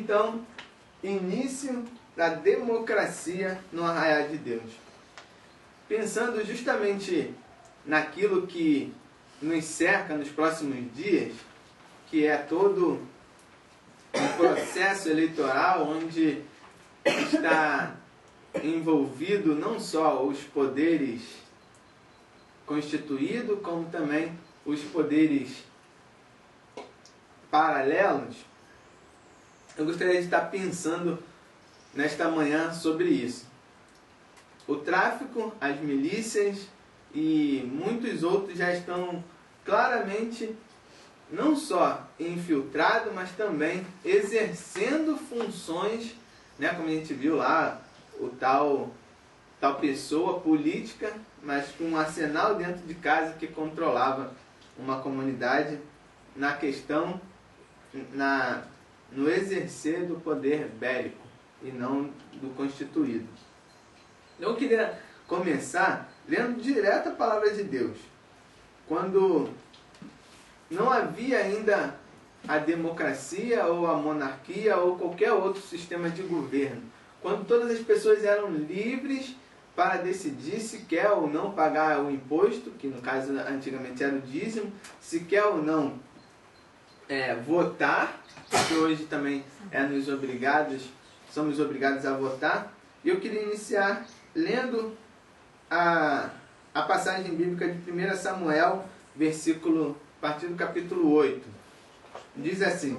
Então, início da democracia no Arraial de Deus. Pensando justamente naquilo que nos cerca nos próximos dias, que é todo um processo eleitoral onde está envolvido não só os poderes constituídos, como também os poderes paralelos, eu gostaria de estar pensando nesta manhã sobre isso. O tráfico, as milícias e muitos outros já estão claramente não só infiltrados, mas também exercendo funções, né, como a gente viu lá, o tal pessoa política, mas com um arsenal dentro de casa que controlava uma comunidade na questão, no exercer do poder bélico e não do constituído. Eu queria começar lendo direto a palavra de Deus. Quando não havia ainda a democracia ou a monarquia ou qualquer outro sistema de governo. Quando todas as pessoas eram livres para decidir se quer ou não pagar o imposto, que no caso antigamente era o dízimo, se quer ou não votar, que hoje também somos obrigados a votar. E eu queria iniciar lendo a passagem bíblica de 1 Samuel, a partir do capítulo 8. Diz assim: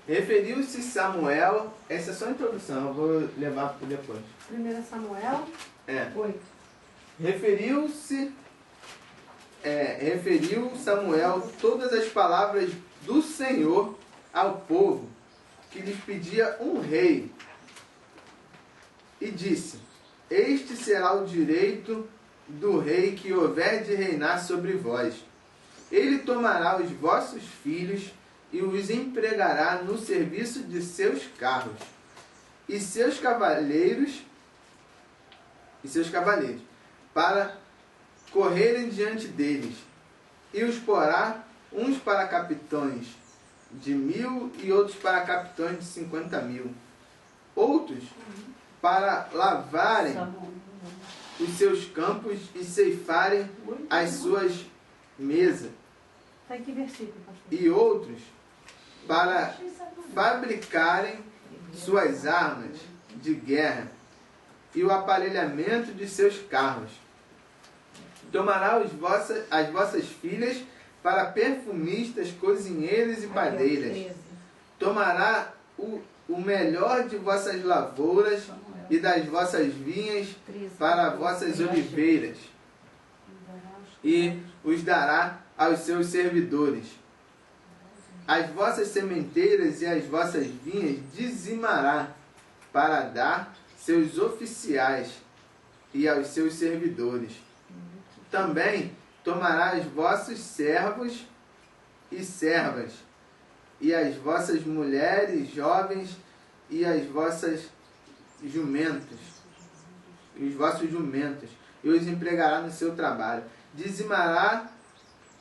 referiu-se Samuel, essa é só a introdução, eu vou levar para depois. 1 Samuel 8. Referiu Samuel todas as palavras do Senhor ao povo, que lhes pedia um rei, e disse: este será o direito do rei que houver de reinar sobre vós. Ele tomará os vossos filhos e os empregará no serviço de seus carros e seus cavaleiros para correrem diante deles, e os porá uns para capitães de 1000 e outros para capitães de 50.000, outros para lavarem os seus campos e ceifarem as suas mesas, e outros para fabricarem suas armas de guerra e o aparelhamento de seus carros. Tomará as vossas filhas para perfumistas, cozinheiras e padeiras. Tomará o melhor de vossas lavouras e das vossas vinhas para vossas oliveiras, e os dará aos seus servidores. As vossas sementeiras e as vossas vinhas dizimará para dar seus oficiais e aos seus servidores. Também tomará os vossos servos e servas, e as vossas mulheres jovens e as vossas jumentos, e os vossos jumentos, e os empregará no seu trabalho. Dizimará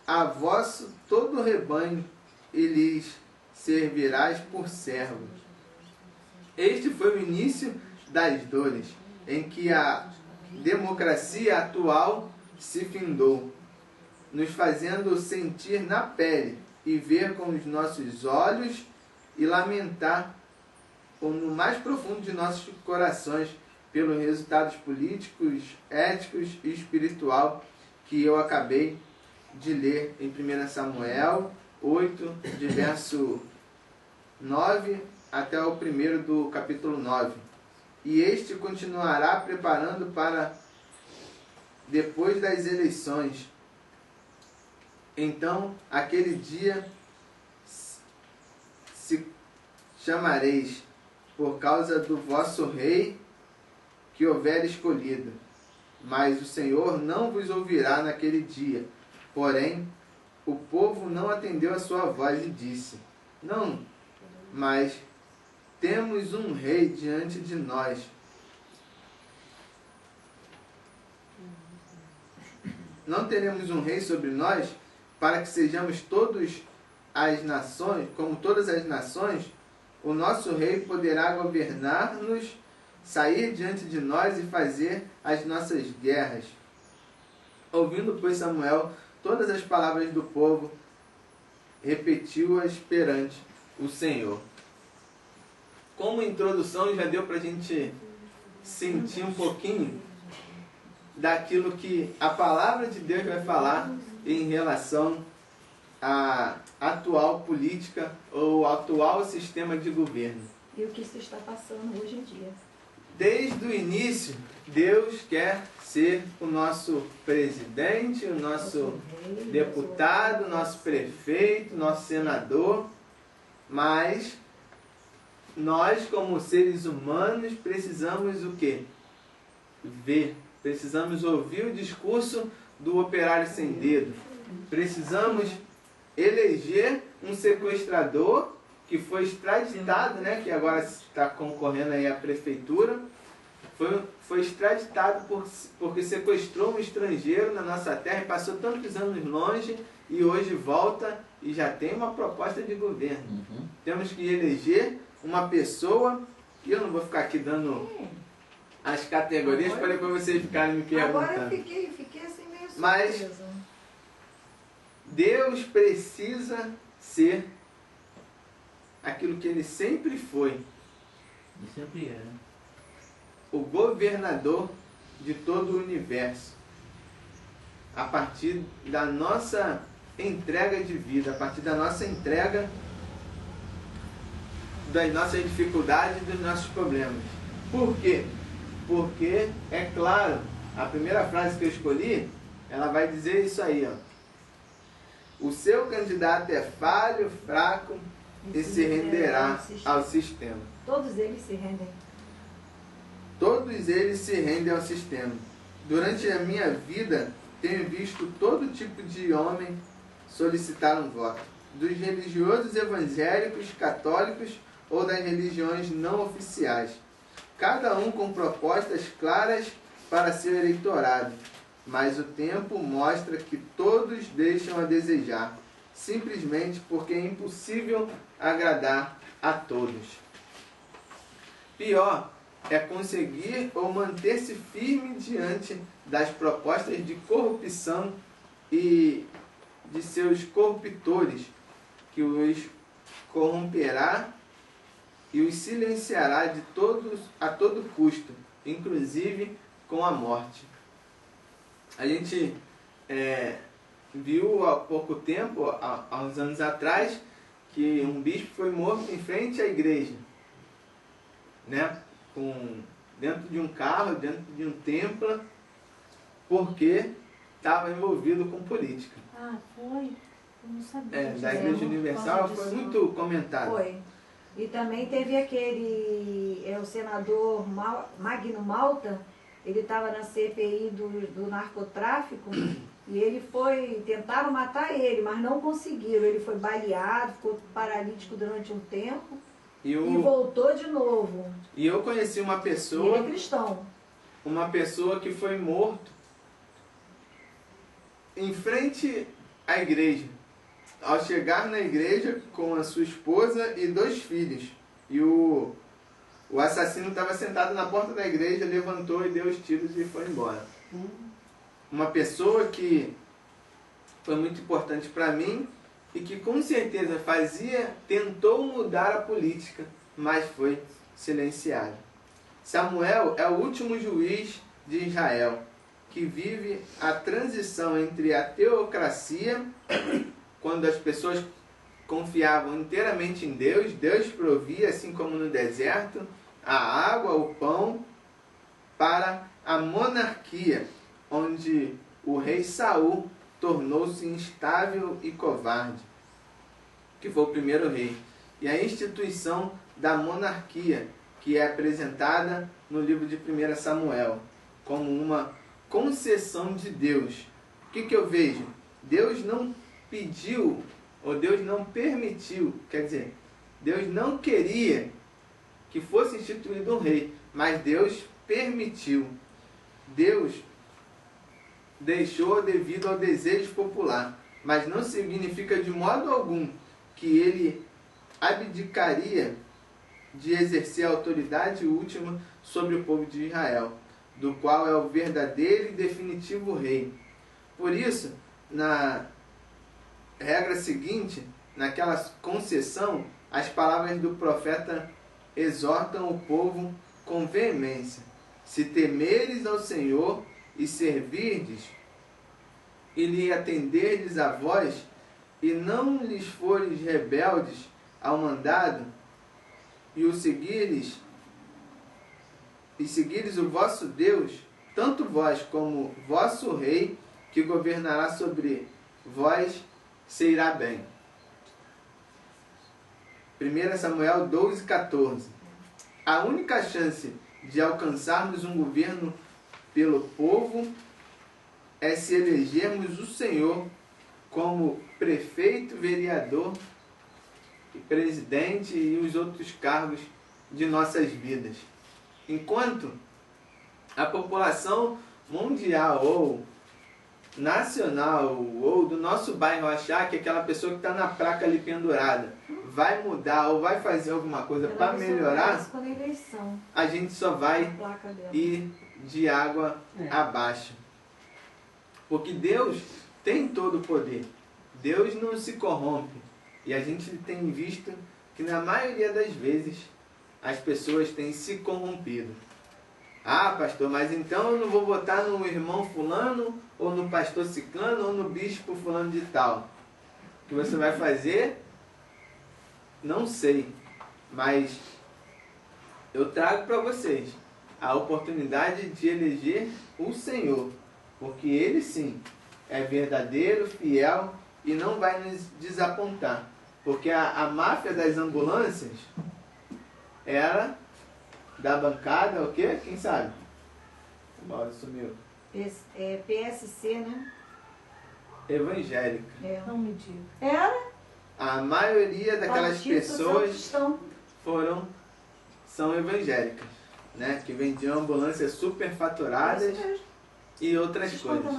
a vosso todo o rebanho, e lhes servirás por servos. Este foi o início das dores, em que a democracia atual se findou, nos fazendo sentir na pele e ver com os nossos olhos e lamentar no mais profundo de nossos corações pelos resultados políticos, éticos e espiritual que eu acabei de ler em 1 Samuel 8, de verso 9 até o 1 do capítulo 9. E este continuará preparando para depois das eleições. Então, aquele dia se chamareis por causa do vosso rei que houver escolhido. Mas o Senhor não vos ouvirá naquele dia. Porém, o povo não atendeu a sua voz e disse: não, mas temos um rei diante de nós. Não teremos um rei sobre nós, para que sejamos todos as nações, como todas as nações, o nosso rei poderá governar-nos, sair diante de nós e fazer as nossas guerras. Ouvindo, pois, Samuel todas as palavras do povo, repetiu-as perante o Senhor. Como introdução, já deu para a gente sentir um pouquinho daquilo que a palavra de Deus vai falar em relação à atual política ou atual sistema de governo. E o que se está passando hoje em dia. Desde o início, Deus quer ser o nosso presidente, o nosso deputado, nosso prefeito, nosso senador, mas nós, como seres humanos, precisamos o quê? Ver. Precisamos ouvir o discurso do operário sem dedo. Precisamos eleger um sequestrador que foi extraditado, né, que agora está concorrendo aí à prefeitura. Foi extraditado porque sequestrou um estrangeiro na nossa terra e passou tantos anos longe e hoje volta e já tem uma proposta de governo. Temos que eleger uma pessoa, e eu não vou ficar aqui dando as categorias para depois vocês ficarem me perguntando. Agora eu fiquei assim meio surpresa. Mas Deus precisa ser aquilo que Ele sempre foi. E sempre é. O governador de todo o universo. A partir da nossa entrega de vida, a partir da nossa entrega das nossas dificuldades e dos nossos problemas. Por quê? Porque, é claro, a primeira frase que eu escolhi, ela vai dizer isso aí, ó. O seu candidato é falho, fraco e se renderá ao sistema. Todos eles se rendem. Todos eles se rendem ao sistema. Durante a minha vida, tenho visto todo tipo de homem solicitar um voto. Dos religiosos evangélicos, católicos ou das religiões não oficiais. Cada um com propostas claras para seu eleitorado. Mas o tempo mostra que todos deixam a desejar, simplesmente porque é impossível agradar a todos. Pior é conseguir ou manter-se firme diante das propostas de corrupção e de seus corruptores, que os corromperá e os silenciará de todos a todo custo, inclusive com a morte. A gente viu há pouco tempo, há uns anos atrás, que um bispo foi morto em frente à igreja, né? Dentro de um carro, dentro de um templo, porque estava envolvido com política. Ah, foi? Eu não sabia. Da Igreja Universal foi muito comentado. Foi. E também teve aquele, o senador Magno Malta, ele estava na CPI do narcotráfico e tentaram matar ele, mas não conseguiram. Ele foi baleado, ficou paralítico durante um tempo e voltou de novo. E eu conheci uma pessoa... Ele é cristão. Uma pessoa que foi morto em frente à igreja. Ao chegar na igreja com a sua esposa e 2 filhos. E o assassino estava sentado na porta da igreja, levantou e deu os tiros e foi embora. Uma pessoa que foi muito importante para mim e que com certeza tentou mudar a política, mas foi silenciado. Samuel é o último juiz de Israel, que vive a transição entre a teocracia, quando as pessoas confiavam inteiramente em Deus, Deus provia, assim como no deserto, a água, o pão, para a monarquia, onde o rei Saul tornou-se instável e covarde, que foi o primeiro rei. E a instituição da monarquia, que é apresentada no livro de 1 Samuel, como uma concessão de Deus. O que eu vejo? Deus não pediu, ou Deus não permitiu, quer dizer, Deus não queria que fosse instituído um rei, mas Deus permitiu. Deus deixou devido ao desejo popular, mas não significa de modo algum que ele abdicaria de exercer a autoridade última sobre o povo de Israel, do qual é o verdadeiro e definitivo rei. Por isso, na regra seguinte, naquela concessão, as palavras do profeta exortam o povo com veemência: se temeres ao Senhor e servirdes, e lhe atenderdes a voz, e não lhes fores rebeldes ao mandado, e o seguires o vosso Deus, tanto vós como vosso rei, que governará sobre vós, se irá bem. 1 Samuel 12:14. A única chance de alcançarmos um governo pelo povo é se elegermos o Senhor como prefeito, vereador, presidente e os outros cargos de nossas vidas. Enquanto a população mundial ou nacional ou do nosso bairro achar que aquela pessoa que está na placa ali pendurada vai mudar ou vai fazer alguma coisa para melhorar, a gente só vai ir de água abaixo. Porque Deus tem todo o poder. Deus não se corrompe. E a gente tem visto que na maioria das vezes as pessoas têm se corrompido. Ah, pastor, mas então eu não vou votar no irmão fulano, ou no pastor ciclano, ou no bispo fulano de tal. O que você vai fazer? Não sei. Mas eu trago para vocês a oportunidade de eleger o Senhor. Porque Ele sim é verdadeiro, fiel e não vai nos desapontar. Porque a máfia das ambulâncias era da bancada, o quê? Quem sabe? O Mauro sumiu. PSC, né? Evangélica. Não me diga. Era? A maioria daquelas pessoas são evangélicas, né? Que vendiam ambulâncias superfaturadas e outras coisas.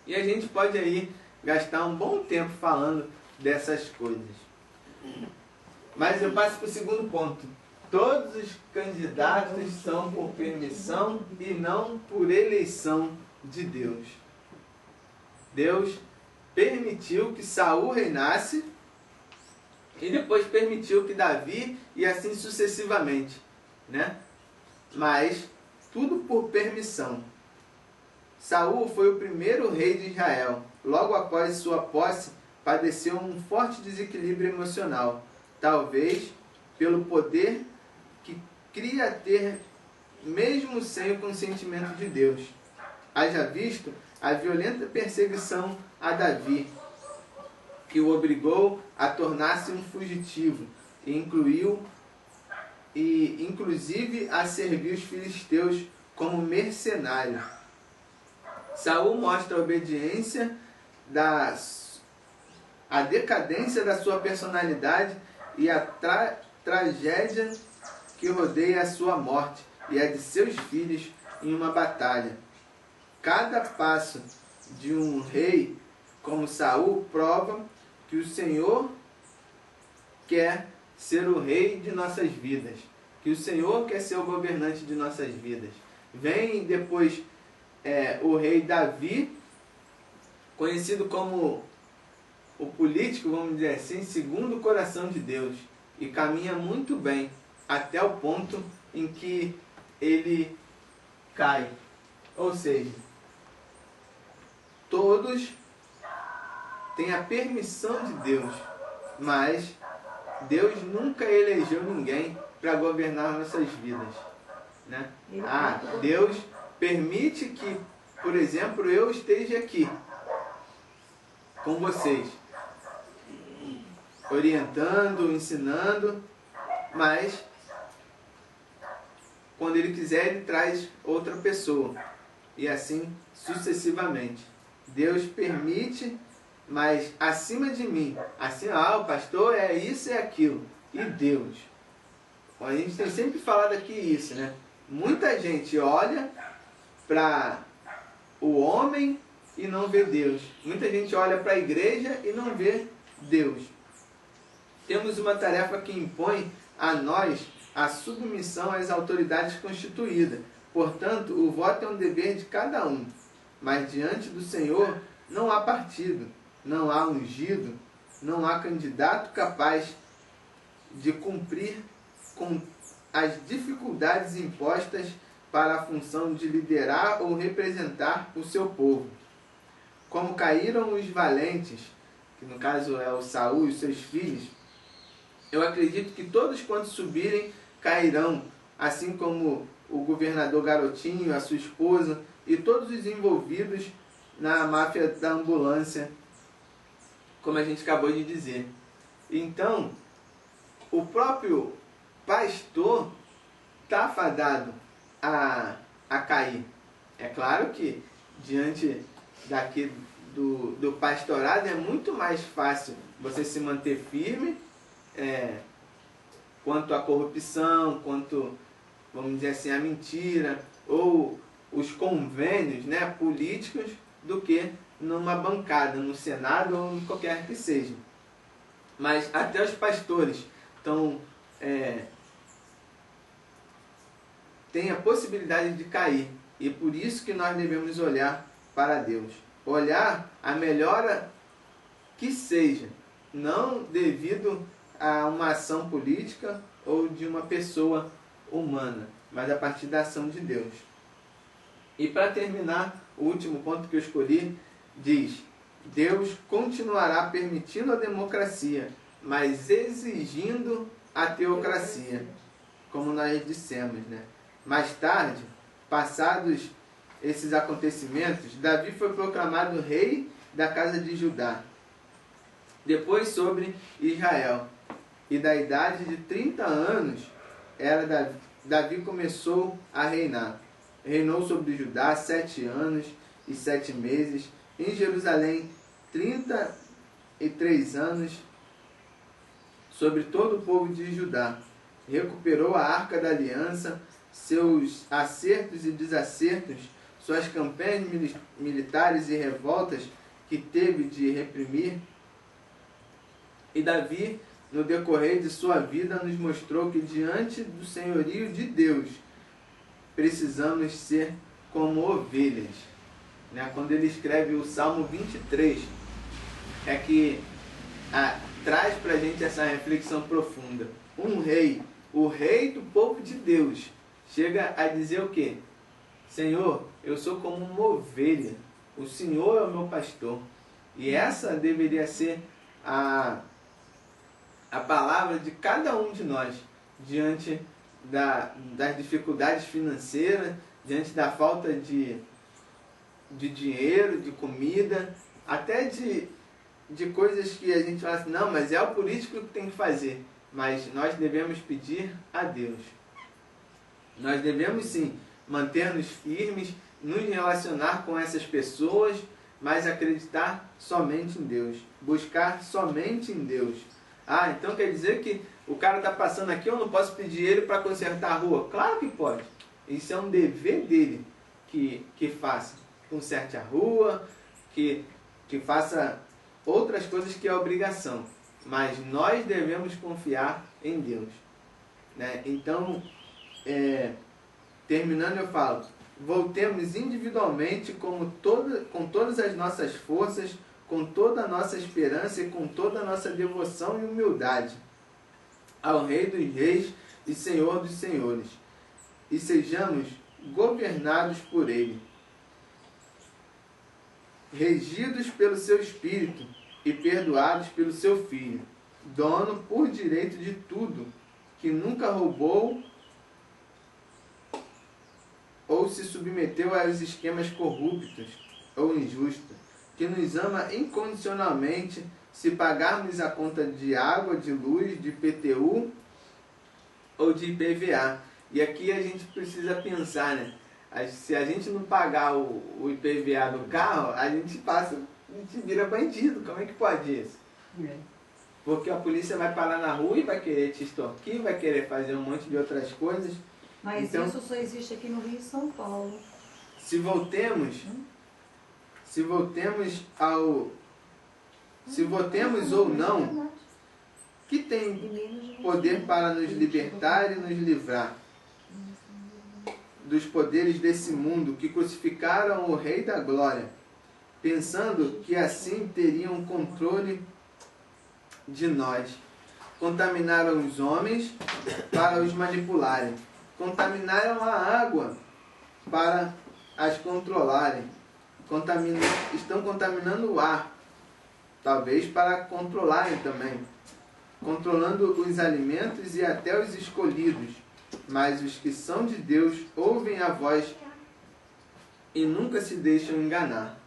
E a gente pode aí gastar um bom tempo falando dessas coisas. Mas eu passo para o segundo ponto. Todos os candidatos são por permissão e não por eleição de Deus. Deus permitiu que Saul reinasse e depois permitiu que Davi e assim sucessivamente, né? Mas tudo por permissão. Saul foi o primeiro rei de Israel. Logo após sua posse, padeceu um forte desequilíbrio emocional, talvez pelo poder que cria ter mesmo sem o consentimento de Deus. Haja visto a violenta perseguição a Davi, que o obrigou a tornar-se um fugitivo e inclusive a servir os filisteus como mercenário. Saul mostra a obediência, a decadência da sua personalidade e a tragédia que rodeia a sua morte e a de seus filhos em uma batalha. Cada passo de um rei como Saul prova que o Senhor quer ser o rei de nossas vidas, que o Senhor quer ser o governante de nossas vidas. Vem depois o rei Davi, conhecido como o político, vamos dizer assim, segundo o coração de Deus, e caminha muito bem até o ponto em que ele cai. Ou seja, todos têm a permissão de Deus, mas Deus nunca elegeu ninguém para governar nossas vidas, né? Deus permite que, por exemplo, eu esteja aqui com vocês, orientando, ensinando, mas quando Ele quiser, Ele traz outra pessoa, e assim sucessivamente. Deus permite, mas acima de mim, assim, o pastor é isso e aquilo, e Deus. A gente tem sempre falado aqui isso, né? Muita gente olha para o homem e não vê Deus. Muita gente olha para a igreja e não vê Deus. temos uma tarefa que impõe a nós a submissão às autoridades constituídas. Portanto, o voto é um dever de cada um. Mas diante do Senhor não há partido, não há ungido, não há candidato capaz de cumprir com as dificuldades impostas para a função de liderar ou representar o seu povo. Como caíram os valentes, que no caso é o Saul e os seus filhos, eu acredito que todos quantos subirem cairão, assim como o governador Garotinho, a sua esposa e todos os envolvidos na máfia da ambulância, como a gente acabou de dizer. Então, o próprio pastor está fadado a cair. É claro que diante daqui do pastorado é muito mais fácil você se manter firme quanto à corrupção, quanto, vamos dizer assim, a mentira ou os convênios, né, políticos, do que numa bancada, no Senado ou em qualquer que seja. Mas até os pastores têm a possibilidade de cair. E por isso que nós devemos olhar para Deus. Olhar a melhora que seja, não devido a uma ação política ou de uma pessoa humana, mas a partir da ação de Deus. E para terminar, o último ponto que eu escolhi diz: Deus continuará permitindo a democracia, mas exigindo a teocracia, como nós dissemos, né? Mais tarde, passados esses acontecimentos, Davi foi proclamado rei da casa de Judá. Depois sobre Israel. E da idade de 30 anos, Davi começou a reinar. Reinou sobre Judá 7 anos e 7 meses. Em Jerusalém, 33 anos, sobre todo o povo de Judá. Recuperou a arca da aliança, seus acertos e desacertos, suas campanhas militares e revoltas que teve de reprimir. E Davi, no decorrer de sua vida, nos mostrou que diante do senhorio de Deus, precisamos ser como ovelhas. Quando ele escreve o Salmo 23, é que traz para a gente essa reflexão profunda. Um rei, o rei do povo de Deus, chega a dizer o quê? Senhor, eu sou como uma ovelha, o Senhor é o meu pastor. E essa deveria ser a palavra de cada um de nós, diante das dificuldades financeiras, diante da falta de dinheiro, de comida, até de coisas que a gente fala assim, não, mas é o político que tem que fazer. Mas nós devemos pedir a Deus. Nós devemos sim manter-nos firmes, nos relacionar com essas pessoas, mas acreditar somente em Deus. Buscar somente em Deus. Então quer dizer que o cara está passando aqui, eu não posso pedir ele para consertar a rua? Claro que pode. Isso é um dever dele que faça. Conserte a rua, que faça outras coisas que é obrigação. Mas nós devemos confiar em Deus. Então, terminando eu falo, voltemos individualmente com todas as nossas forças, com toda a nossa esperança e com toda a nossa devoção e humildade ao Rei dos Reis e Senhor dos Senhores, e sejamos governados por Ele, regidos pelo seu Espírito e perdoados pelo seu Filho, dono por direito de tudo, que nunca roubou ou se submeteu aos esquemas corruptos ou injustos, que nos ama incondicionalmente se pagarmos a conta de água, de luz, de IPTU ou de IPVA. E aqui a gente precisa pensar, se a gente não pagar o IPVA do carro, a gente vira bandido. Como é que pode isso? Porque a polícia vai parar na rua e vai querer te extorquir, vai querer fazer um monte de outras coisas. Mas então, isso só existe aqui no Rio e São Paulo. Se votemos ou não, que tem poder para nos libertar e nos livrar dos poderes desse mundo, que crucificaram o Rei da Glória, pensando que assim teriam controle de nós. Contaminaram os homens para os manipularem. Contaminaram a água para as controlarem. Estão contaminando o ar, talvez para controlarem também. Controlando os alimentos e até os escolhidos. Mas os que são de Deus ouvem a voz e nunca se deixam enganar.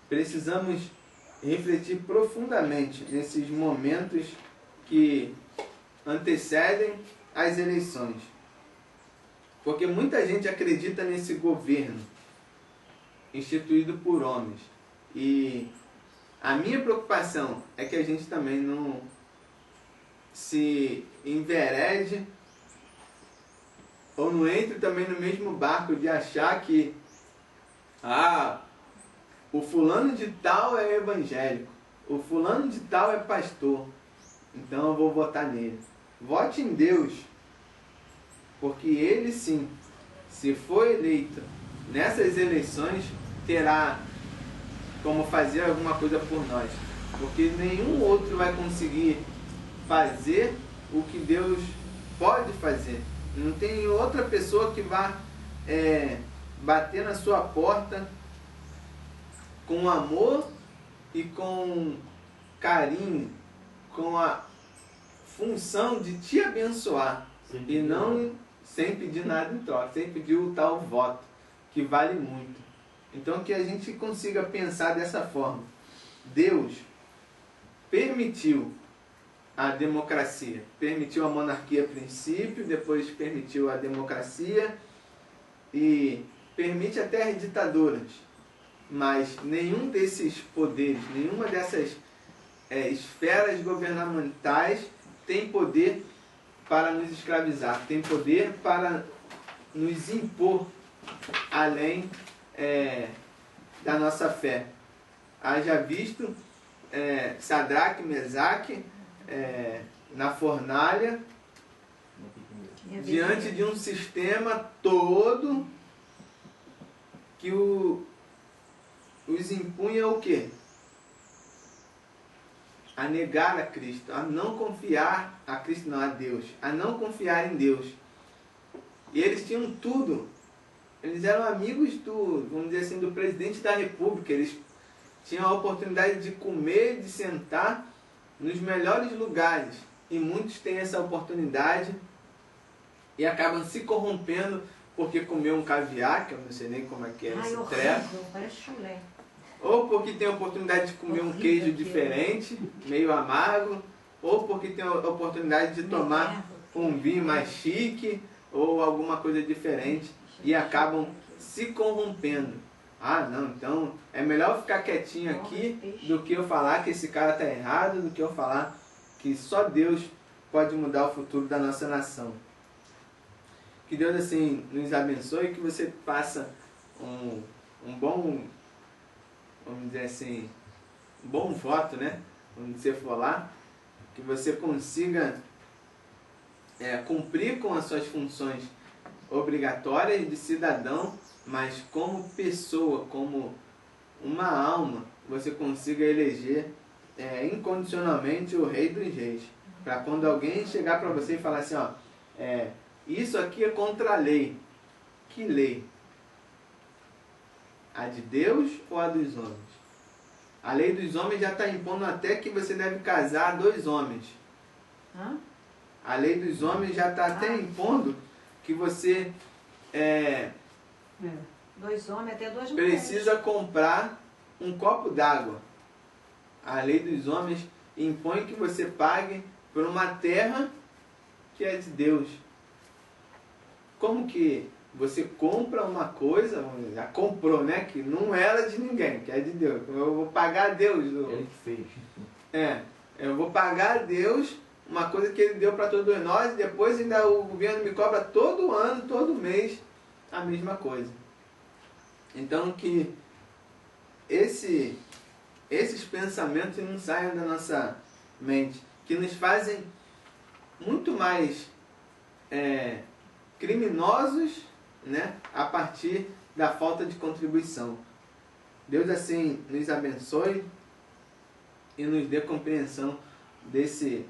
Precisamos refletir profundamente nesses momentos que antecedem as eleições. Porque muita gente acredita nesse governo instituído por homens. E a minha preocupação é que a gente também não se enverede ou não entre também no mesmo barco de achar que o fulano de tal é evangélico, o fulano de tal é pastor, então eu vou votar nele. Vote em Deus, porque ele sim, se for eleito nessas eleições, terá como fazer alguma coisa por nós, porque nenhum outro vai conseguir fazer o que Deus pode fazer. Não tem outra pessoa que vá bater na sua porta com amor e com carinho, com a função de te abençoar e não sem pedir nada em troca, sem pedir o tal voto, que vale muito. Então que a gente consiga pensar dessa forma. Deus permitiu a democracia, permitiu a monarquia a princípio, depois permitiu a democracia e permite até as ditaduras, mas nenhum desses poderes, nenhuma dessas esferas governamentais tem poder para nos escravizar, tem poder para nos impor além da nossa fé. Haja visto Sadraque, Mesaque, na fornalha, diante de um sistema todo que os impunha o quê? A negar a Cristo, a não confiar a Cristo, não, a Deus, a não confiar em Deus. E eles tinham tudo. Eles eram amigos vamos dizer assim, do presidente da República. Eles tinham a oportunidade de comer, de sentar nos melhores lugares. E muitos têm essa oportunidade e acabam se corrompendo porque comeu um caviar, que eu não sei nem como é que é esse treco. Parece chulé. Ou porque tem a oportunidade de comer um queijo diferente, meio amargo, ou porque tem a oportunidade de tomar um vinho mais chique, ou alguma coisa diferente, e acabam se corrompendo. Ah, não, então é melhor ficar quietinho aqui do que eu falar que esse cara está errado, do que eu falar que só Deus pode mudar o futuro da nossa nação. Que Deus assim nos abençoe e que você faça um bom, vamos dizer assim, um bom voto, né? Quando você for lá, que você consiga cumprir com as suas funções obrigatórias de cidadão, mas como pessoa, como uma alma, você consiga eleger incondicionalmente o Rei dos Reis. Para quando alguém chegar para você e falar assim, ó, isso aqui é contra a lei. Que lei? A de Deus ou a dos homens? A lei dos homens já está impondo até que você deve casar 2 homens. Hã? A lei dos homens já está até impondo que você 2 homens, até 2 mulheres. precisa comprar um copo d'água. A lei dos homens impõe que você pague por uma terra que é de Deus. Como que você compra uma coisa, já comprou, né? Que não era de ninguém, que é de Deus. Eu vou pagar a Deus. Ele que fez. Eu vou pagar a Deus uma coisa que Ele deu para todos nós, e depois ainda o governo me cobra todo ano, todo mês, a mesma coisa. Então que esses pensamentos não saiam da nossa mente. que nos fazem muito mais criminosos, né, a partir da falta de contribuição. Deus assim nos abençoe e nos dê compreensão desse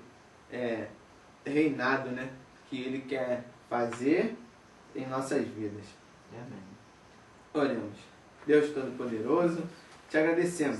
reinado, né, que Ele quer fazer em nossas vidas. Amém. Oremos. Deus Todo-Poderoso, te agradecemos